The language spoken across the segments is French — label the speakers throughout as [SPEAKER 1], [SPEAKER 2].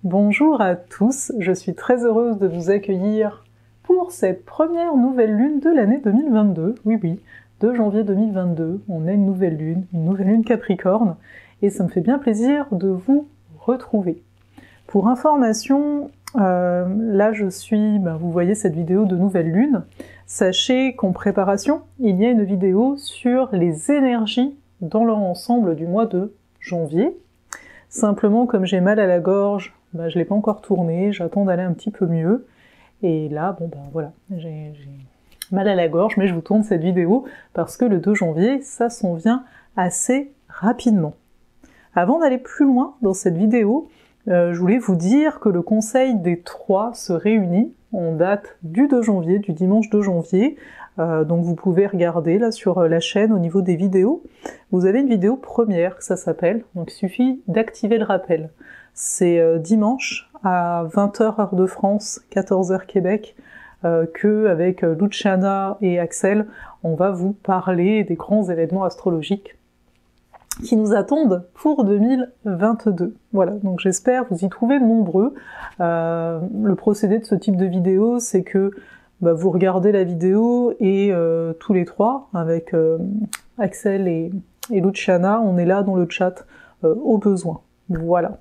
[SPEAKER 1] Bonjour à tous, je suis très heureuse de vous accueillir pour cette première nouvelle lune de l'année 2022. Oui, 2 janvier 2022, on a une nouvelle lune Capricorne, et ça me fait bien plaisir de vous retrouver. Pour information, là je suis, vous voyez cette vidéo de nouvelle lune. Sachez qu'en préparation, il y a une vidéo sur les énergies dans leur ensemble du mois de janvier. Simplement, comme j'ai mal à la gorge, je l'ai pas encore tournée, j'attends d'aller un petit peu mieux. Et là, voilà, j'ai mal à la gorge, mais je vous tourne cette vidéo parce que le 2 janvier, ça s'en vient assez rapidement. Avant d'aller plus loin dans cette vidéo, je voulais vous dire que le Conseil des 3 se réunit en date du 2 janvier, du dimanche 2 janvier, donc vous pouvez regarder là sur la chaîne au niveau des vidéos. Vous avez une vidéo première, ça s'appelle, donc il suffit d'activer le rappel. C'est dimanche à 20h heure de France, 14h Québec, que avec Luciana et Axel, on va vous parler des grands événements astrologiques qui nous attendent pour 2022. Voilà, donc j'espère vous y trouver nombreux. Le procédé de ce type de vidéo, c'est que vous regardez la vidéo et tous les 3, avec Axel et Luciana, on est là dans le chat au besoin. Voilà.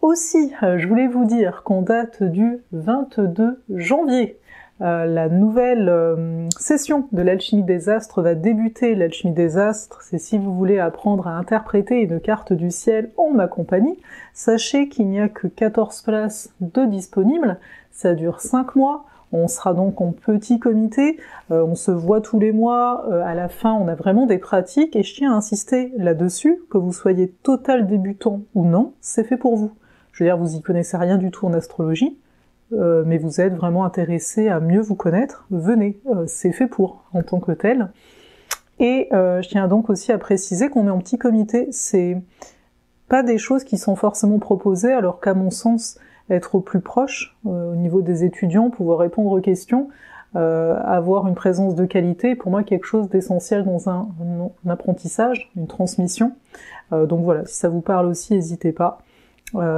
[SPEAKER 1] Aussi, je voulais vous dire qu'en date du 22 janvier, la nouvelle session de l'alchimie des astres va débuter. L'alchimie des astres, c'est si vous voulez apprendre à interpréter une carte du ciel en ma compagnie. Sachez qu'il n'y a que 14 places de disponibles, ça dure 5 mois, on sera donc en petit comité, on se voit tous les mois, à la fin on a vraiment des pratiques, et je tiens à insister là-dessus, que vous soyez total débutant ou non, c'est fait pour vous. Je veux dire, vous y connaissez rien du tout en astrologie, mais vous êtes vraiment intéressé à mieux vous connaître, venez, c'est fait pour, en tant que tel. Et je tiens donc aussi à préciser qu'on est en petit comité, c'est pas des choses qui sont forcément proposées, alors qu'à mon sens, être au plus proche, au niveau des étudiants, pouvoir répondre aux questions, avoir une présence de qualité, pour moi quelque chose d'essentiel dans un apprentissage, une transmission. Donc voilà, si ça vous parle aussi, n'hésitez pas.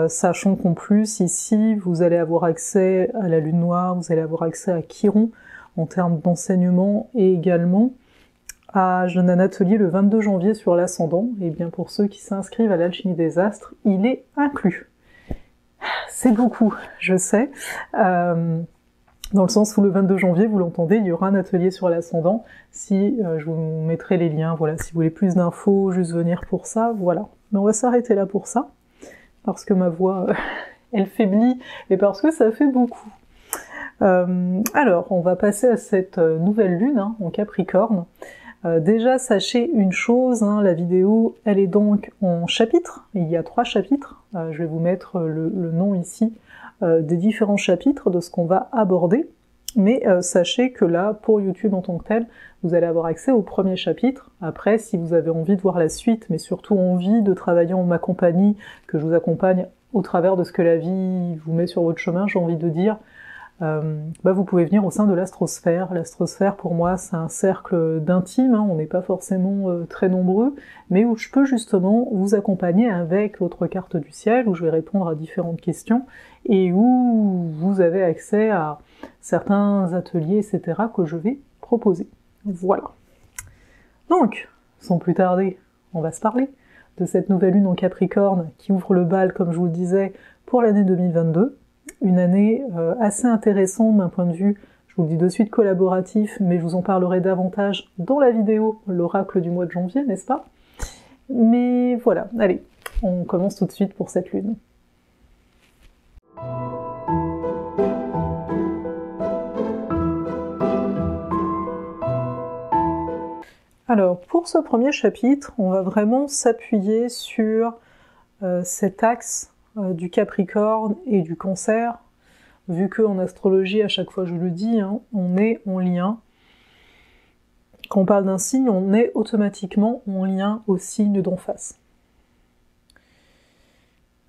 [SPEAKER 1] Sachant qu'en plus, ici, vous allez avoir accès à la lune noire, vous allez avoir accès à Chiron en termes d'enseignement, et également j'ai un atelier le 22 janvier sur l'ascendant, et bien pour ceux qui s'inscrivent à l'alchimie des astres, il est inclus. C'est beaucoup, je sais, dans le sens où le 22 janvier, vous l'entendez, il y aura un atelier sur l'ascendant, si je vous mettrai les liens, voilà, si vous voulez plus d'infos, juste venir pour ça, voilà. Mais on va s'arrêter là pour ça, parce que ma voix, elle faiblit, et parce que ça fait beaucoup. Alors, on va passer à cette nouvelle lune, en Capricorne. Déjà, sachez une chose, la vidéo, elle est donc en chapitres, il y a 3 chapitres, je vais vous mettre le nom ici, des différents chapitres de ce qu'on va aborder, mais sachez que là, pour YouTube en tant que tel, vous allez avoir accès au premier chapitre. Après, si vous avez envie de voir la suite, mais surtout envie de travailler en ma compagnie, que je vous accompagne au travers de ce que la vie vous met sur votre chemin, j'ai envie de dire, vous pouvez venir au sein de l'astrosphère. L'astrosphère, pour moi, c'est un cercle d'intimes, on n'est pas forcément très nombreux, mais où je peux justement vous accompagner avec l'autre carte du ciel, où je vais répondre à différentes questions, et où vous avez accès à certains ateliers, etc., que je vais proposer. Voilà. Donc, sans plus tarder, on va se parler de cette nouvelle lune en Capricorne qui ouvre le bal, comme je vous le disais, pour l'année 2022. Une année assez intéressante d'un point de vue, je vous le dis de suite, collaboratif, mais je vous en parlerai davantage dans la vidéo, l'oracle du mois de janvier, n'est-ce pas? Mais voilà, allez, on commence tout de suite pour cette lune. Alors, pour ce premier chapitre, on va vraiment s'appuyer sur cet axe du Capricorne et du Cancer, vu qu'en astrologie, à chaque fois je le dis, on est en lien. Quand on parle d'un signe, on est automatiquement en lien au signe d'en face.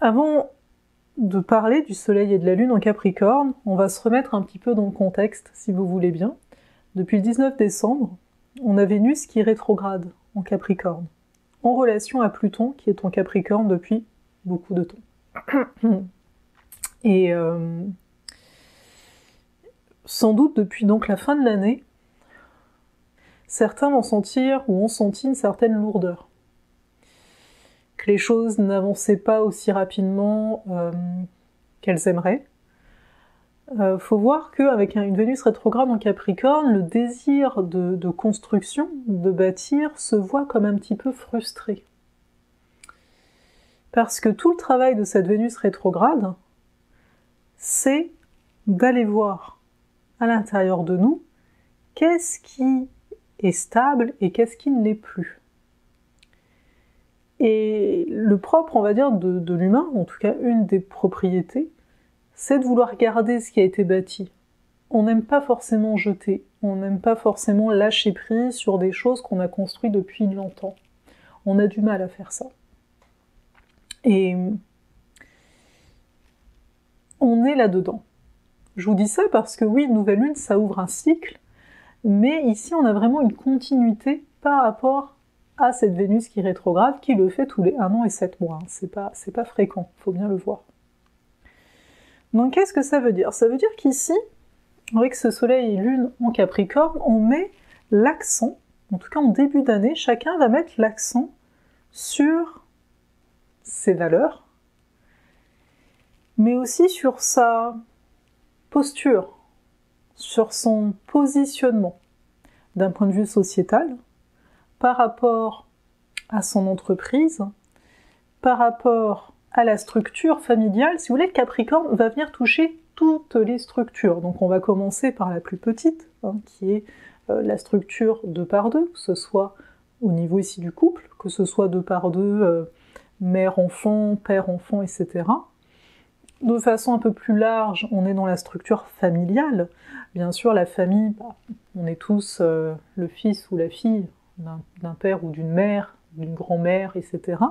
[SPEAKER 1] Avant de parler du Soleil et de la Lune en Capricorne, on va se remettre un petit peu dans le contexte, si vous voulez bien. Depuis le 19 décembre, on a Vénus qui est rétrograde en Capricorne, en relation à Pluton qui est en Capricorne depuis beaucoup de temps. Et sans doute depuis donc la fin de l'année, certains vont sentir ou ont senti une certaine lourdeur. Que les choses n'avançaient pas aussi rapidement qu'elles aimeraient. Faut voir qu'avec une Vénus rétrograde en Capricorne, le désir de construction, de bâtir, se voit comme un petit peu frustré. Parce que tout le travail de cette Vénus rétrograde, c'est d'aller voir à l'intérieur de nous qu'est-ce qui est stable et qu'est-ce qui ne l'est plus. Et le propre, on va dire, de l'humain, en tout cas une des propriétés, c'est de vouloir garder ce qui a été bâti. On n'aime pas forcément jeter, on n'aime pas forcément lâcher prise sur des choses qu'on a construites depuis longtemps. On a du mal à faire ça. Et on est là-dedans. Je vous dis ça parce que oui, nouvelle lune, ça ouvre un cycle, mais ici on a vraiment une continuité par rapport à cette Vénus qui rétrograde, qui le fait tous les 1 an et 7 mois. C'est pas fréquent, faut bien le voir. Donc qu'est-ce que ça veut dire? Ça veut dire qu'ici, avec ce soleil et lune en Capricorne, on met l'accent, en tout cas en début d'année, chacun va mettre l'accent sur ses valeurs, mais aussi sur sa posture, sur son positionnement d'un point de vue sociétal, par rapport à son entreprise, par rapport à la structure familiale. Si vous voulez, Capricorne va venir toucher toutes les structures. Donc on va commencer par la plus petite, qui est la structure 2 par 2, que ce soit au niveau ici du couple, que ce soit 2 par 2, mère-enfant, père-enfant, etc. De façon un peu plus large, on est dans la structure familiale. Bien sûr, la famille, on est tous le fils ou la fille d'un père ou d'une mère, d'une grand-mère, etc.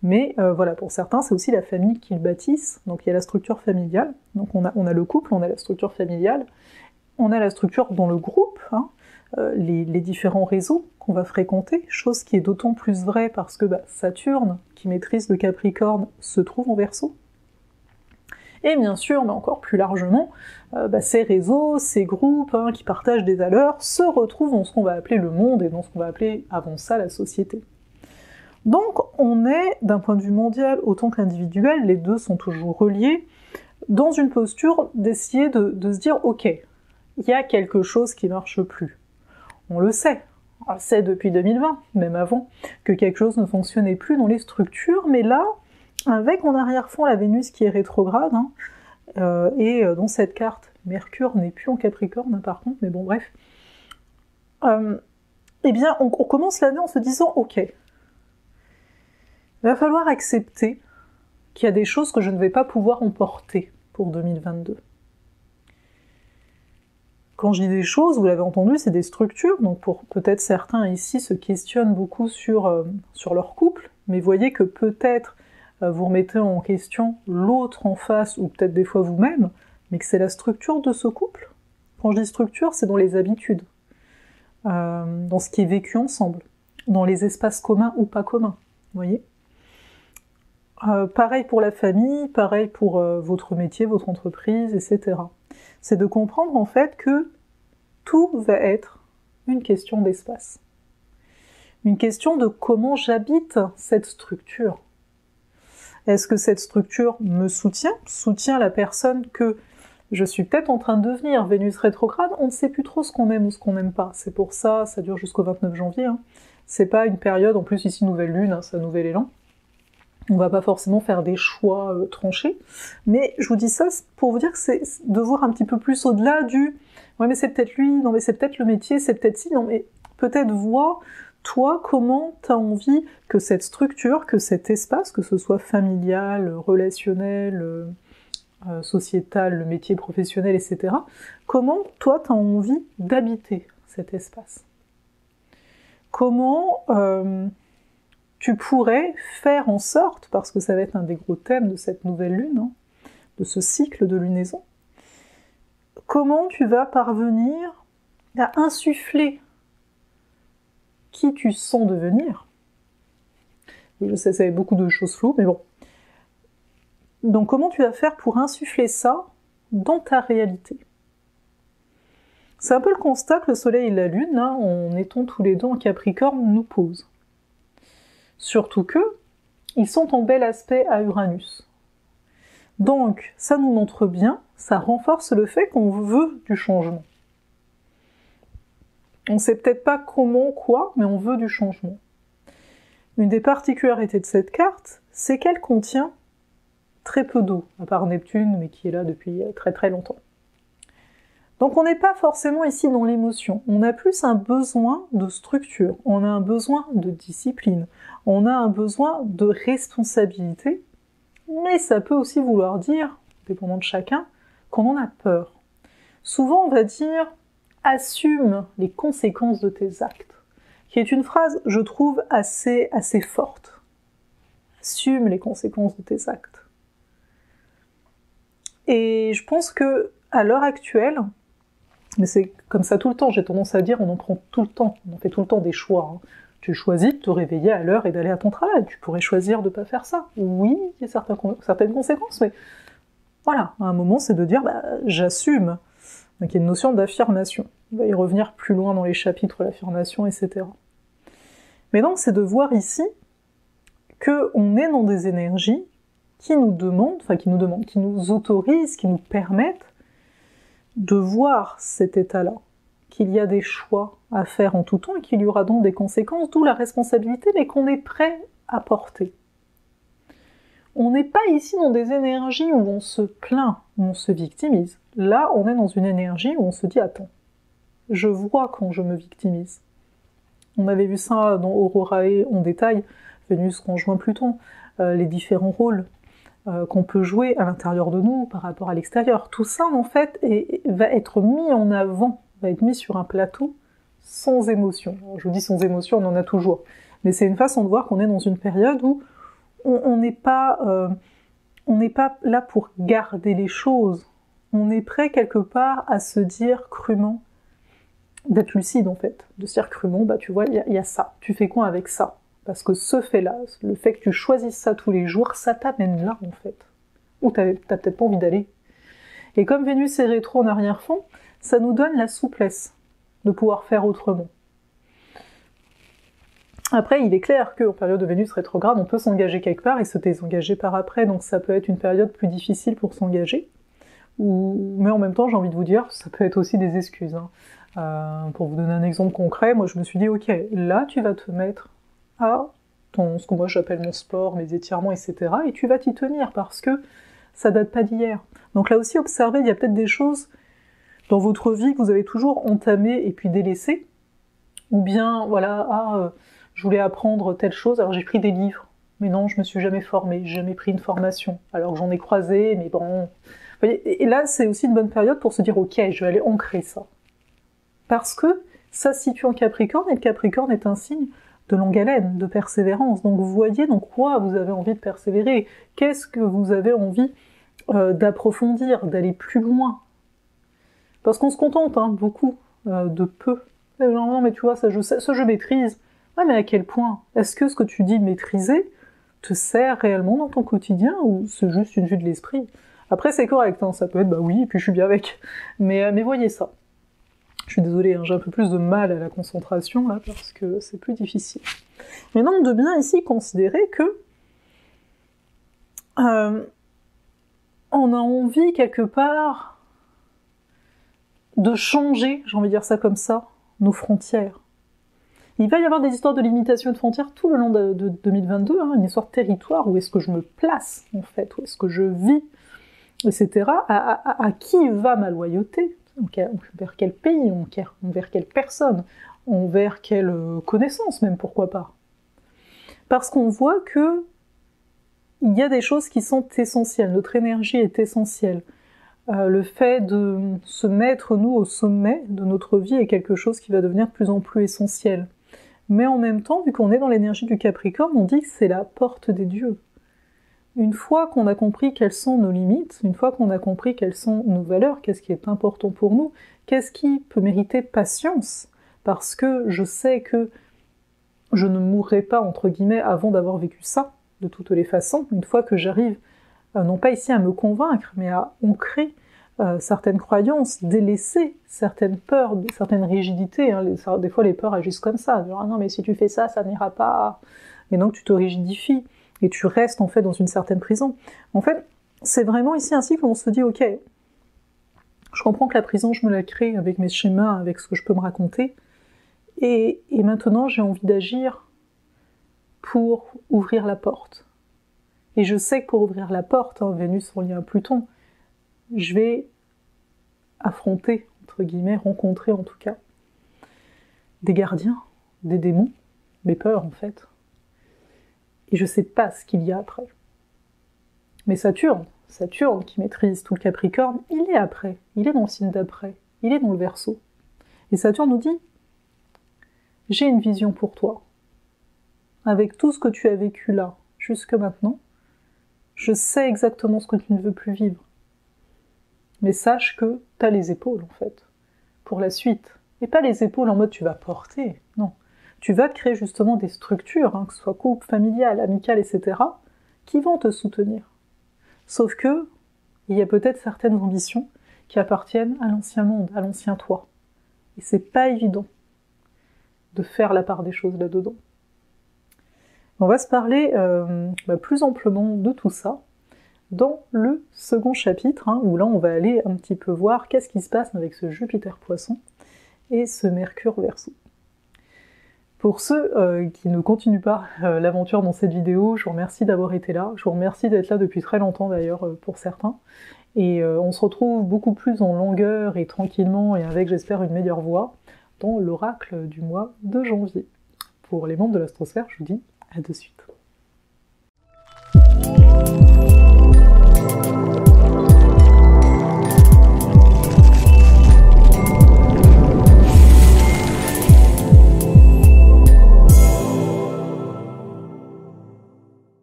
[SPEAKER 1] Mais voilà, pour certains, c'est aussi la famille qu'ils bâtissent. Donc il y a la structure familiale, donc on a le couple, on a la structure familiale, on a la structure dans le groupe, les différents réseaux qu'on va fréquenter, chose qui est d'autant plus vraie parce que Saturne, qui maîtrise le Capricorne, se trouve en Verseau. Et bien sûr, mais encore plus largement, ces réseaux, ces groupes qui partagent des valeurs se retrouvent dans ce qu'on va appeler le monde et dans ce qu'on va appeler avant ça la société. Donc on est, d'un point de vue mondial autant qu'individuel, les deux sont toujours reliés, dans une posture d'essayer de se dire « Ok, il y a quelque chose qui marche plus ». On le sait depuis 2020, même avant, que quelque chose ne fonctionnait plus dans les structures, mais là, avec en arrière-fond la Vénus qui est rétrograde, et dans cette carte, Mercure n'est plus en Capricorne par contre, mais bon bref, eh bien on commence l'année en se disant « Ok, il va falloir accepter qu'il y a des choses que je ne vais pas pouvoir emporter pour 2022. » Quand je dis des choses, vous l'avez entendu, c'est des structures, donc pour peut-être certains ici se questionnent beaucoup sur leur couple, mais voyez que peut-être vous remettez en question l'autre en face, ou peut-être des fois vous-même, mais que c'est la structure de ce couple. Quand je dis structure, c'est dans les habitudes, dans ce qui est vécu ensemble, dans les espaces communs ou pas communs, vous voyez. Pareil pour la famille, pareil pour votre métier, votre entreprise, etc. C'est de comprendre en fait que tout va être une question d'espace. Une question de comment j'habite cette structure. Est-ce que cette structure me soutient la personne que je suis peut-être en train de devenir? Vénus rétrograde, on ne sait plus trop ce qu'on aime ou ce qu'on n'aime pas. C'est pour ça, ça dure jusqu'au 29 janvier. C'est pas une période, en plus ici nouvelle lune, c'est un nouvel élan. On va pas forcément faire des choix tranchés. Mais je vous dis ça pour vous dire que c'est de voir un petit peu plus au-delà du « ouais mais c'est peut-être lui, non mais c'est peut-être le métier, c'est peut-être ci, non mais peut-être vois toi, comment tu as envie que cette structure, que cet espace, que ce soit familial, relationnel, sociétal, le métier professionnel, etc., comment toi tu as envie d'habiter cet espace? Comment tu pourrais faire en sorte, parce que ça va être un des gros thèmes de cette nouvelle lune, de ce cycle de lunaison, comment tu vas parvenir à insuffler qui tu sens devenir. Je sais, ça fait beaucoup de choses floues, mais bon. Donc comment tu vas faire pour insuffler ça dans ta réalité? C'est un peu le constat que le Soleil et la Lune, là, en étant tous les deux en Capricorne, nous posent. Surtout que, ils sont en bel aspect à Uranus. Donc, ça nous montre bien, ça renforce le fait qu'on veut du changement. On sait peut-être pas comment, quoi, mais on veut du changement. Une des particularités de cette carte, c'est qu'elle contient très peu d'eau, à part Neptune, mais qui est là depuis très très longtemps. Donc on n'est pas forcément ici dans l'émotion, on a plus un besoin de structure, on a un besoin de discipline, on a un besoin de responsabilité, mais ça peut aussi vouloir dire, dépendant de chacun, qu'on en a peur. Souvent on va dire « assume les conséquences de tes actes », qui est une phrase, je trouve, assez forte. Assume les conséquences de tes actes. Et je pense que à l'heure actuelle, mais c'est comme ça tout le temps, j'ai tendance à dire on en prend tout le temps, on en fait tout le temps des choix. Tu choisis de te réveiller à l'heure et d'aller à ton travail, tu pourrais choisir de pas faire ça. Oui, il y a certaines conséquences, mais voilà, à un moment c'est de dire j'assume. Donc il y a une notion d'affirmation. On va y revenir plus loin dans les chapitres, l'affirmation, etc. Mais donc c'est de voir ici qu'on est dans des énergies qui nous autorisent, qui nous permettent de voir cet état-là, qu'il y a des choix à faire en tout temps et qu'il y aura donc des conséquences, d'où la responsabilité, mais qu'on est prêt à porter. On n'est pas ici dans des énergies où on se plaint, où on se victimise. Là, on est dans une énergie où on se dit « Attends, je vois quand je me victimise ». On avait vu ça dans Aurorae en détail, Vénus conjoint Pluton, les différents rôles qu'on peut jouer à l'intérieur de nous par rapport à l'extérieur. Tout ça, en fait, va être mis en avant, va être mis sur un plateau sans émotion. Alors, je vous dis sans émotion, on en a toujours. Mais c'est une façon de voir qu'on est dans une période où on n'est pas là pour garder les choses. On est prêt quelque part à se dire crûment, d'être lucide en fait, de se dire crûment, tu vois, il y a ça, tu fais quoi avec ça? Parce que ce fait-là, le fait que tu choisisses ça tous les jours, ça t'amène là, en fait. Où t'as peut-être pas envie d'aller. Et comme Vénus est rétro en arrière-fond, ça nous donne la souplesse de pouvoir faire autrement. Après, il est clair qu'en période de Vénus rétrograde, on peut s'engager quelque part et se désengager par après, donc ça peut être une période plus difficile pour s'engager. Mais en même temps, j'ai envie de vous dire, ça peut être aussi des excuses. Pour vous donner un exemple concret, moi je me suis dit, ok, là tu vas te mettre à ce que moi j'appelle mon sport, mes étirements, etc. Et tu vas t'y tenir parce que ça date pas d'hier. Donc là aussi, observez, il y a peut-être des choses dans votre vie que vous avez toujours entamées et puis délaissées. Ou bien, voilà, je voulais apprendre telle chose, alors j'ai pris des livres. Mais non, je me suis jamais formée, j'ai jamais pris une formation. Alors j'en ai croisé, mais bon... Et là, c'est aussi une bonne période pour se dire, ok, je vais aller ancrer ça. Parce que ça se situe en Capricorne, et le Capricorne est un signe de longue haleine, de persévérance. Donc vous voyez dans quoi vous avez envie de persévérer, qu'est-ce que vous avez envie d'approfondir, d'aller plus loin. Parce qu'on se contente beaucoup de peu. Non, mais tu vois, ça je maîtrise. Ah, mais à quel point? Est-ce que ce que tu dis maîtriser te sert réellement dans ton quotidien, ou c'est juste une vue de l'esprit? Après c'est correct, ça peut être oui, et puis je suis bien avec. Mais voyez ça. Je suis désolée, j'ai un peu plus de mal à la concentration, là, parce que c'est plus difficile. Mais donc, de bien ici considérer que on a envie, quelque part, de changer, j'ai envie de dire ça comme ça, nos frontières. Il va y avoir des histoires de limitation de frontières tout le long de 2022, une histoire de territoire, où est-ce que je me place, en fait, où est-ce que je vis, etc. À qui va ma loyauté? Vers quel pays, envers quelle personne, envers quelle connaissance même, pourquoi pas. Parce qu'on voit que il y a des choses qui sont essentielles, notre énergie est essentielle. Le fait de se mettre, nous, au sommet de notre vie est quelque chose qui va devenir de plus en plus essentiel. Mais en même temps, vu qu'on est dans l'énergie du Capricorne, on dit que c'est la porte des dieux. Une fois qu'on a compris quelles sont nos limites, une fois qu'on a compris quelles sont nos valeurs, qu'est-ce qui est important pour nous, qu'est-ce qui peut mériter patience, parce que je sais que je ne mourrai pas, entre guillemets, avant d'avoir vécu ça, de toutes les façons. Une fois que j'arrive non pas ici à me convaincre, mais à ancrer certaines croyances, délaisser certaines peurs, certaines rigidités. Hein. Des fois, les peurs agissent comme ça. Genre, ah non, mais si tu fais ça, ça n'ira pas. Et donc, tu te rigidifies et tu restes en fait dans une certaine prison. En fait, c'est vraiment ici un cycle où on se dit, ok, je comprends que la prison, je me la crée avec mes schémas, avec ce que je peux me raconter. Et maintenant, j'ai envie d'agir pour ouvrir la porte. Et je sais que pour ouvrir la porte, hein, Vénus en lien à Pluton, je vais affronter, entre guillemets, rencontrer en tout cas, des gardiens, des démons, des peurs en fait. Et je sais pas ce qu'il y a après. Mais Saturne qui maîtrise tout le Capricorne, il est après, il est dans le signe d'après, il est dans le Verseau. Et Saturne nous dit, j'ai une vision pour toi. Avec tout ce que tu as vécu là, jusque maintenant, je sais exactement ce que tu ne veux plus vivre. Mais sache que tu as les épaules, en fait, pour la suite. Et pas les épaules en mode tu vas porter, non. Tu vas te créer justement des structures, hein, que ce soit couple, familial, amical, etc., qui vont te soutenir. Sauf que, il y a peut-être certaines ambitions qui appartiennent à l'ancien monde, à l'ancien toi. Et c'est pas évident de faire la part des choses là-dedans. On va se parler plus amplement de tout ça dans le second chapitre, hein, où là on va aller un petit peu voir qu'est-ce qui se passe avec ce Jupiter Poisson et ce Mercure Verseau. Pour ceux qui ne continuent pas l'aventure dans cette vidéo, je vous remercie d'avoir été là, je vous remercie d'être là depuis très longtemps d'ailleurs pour certains, et on se retrouve beaucoup plus en longueur et tranquillement et avec j'espère une meilleure voix dans l'oracle du mois de janvier. Pour les membres de l'Astrosphère, je vous dis à de suite.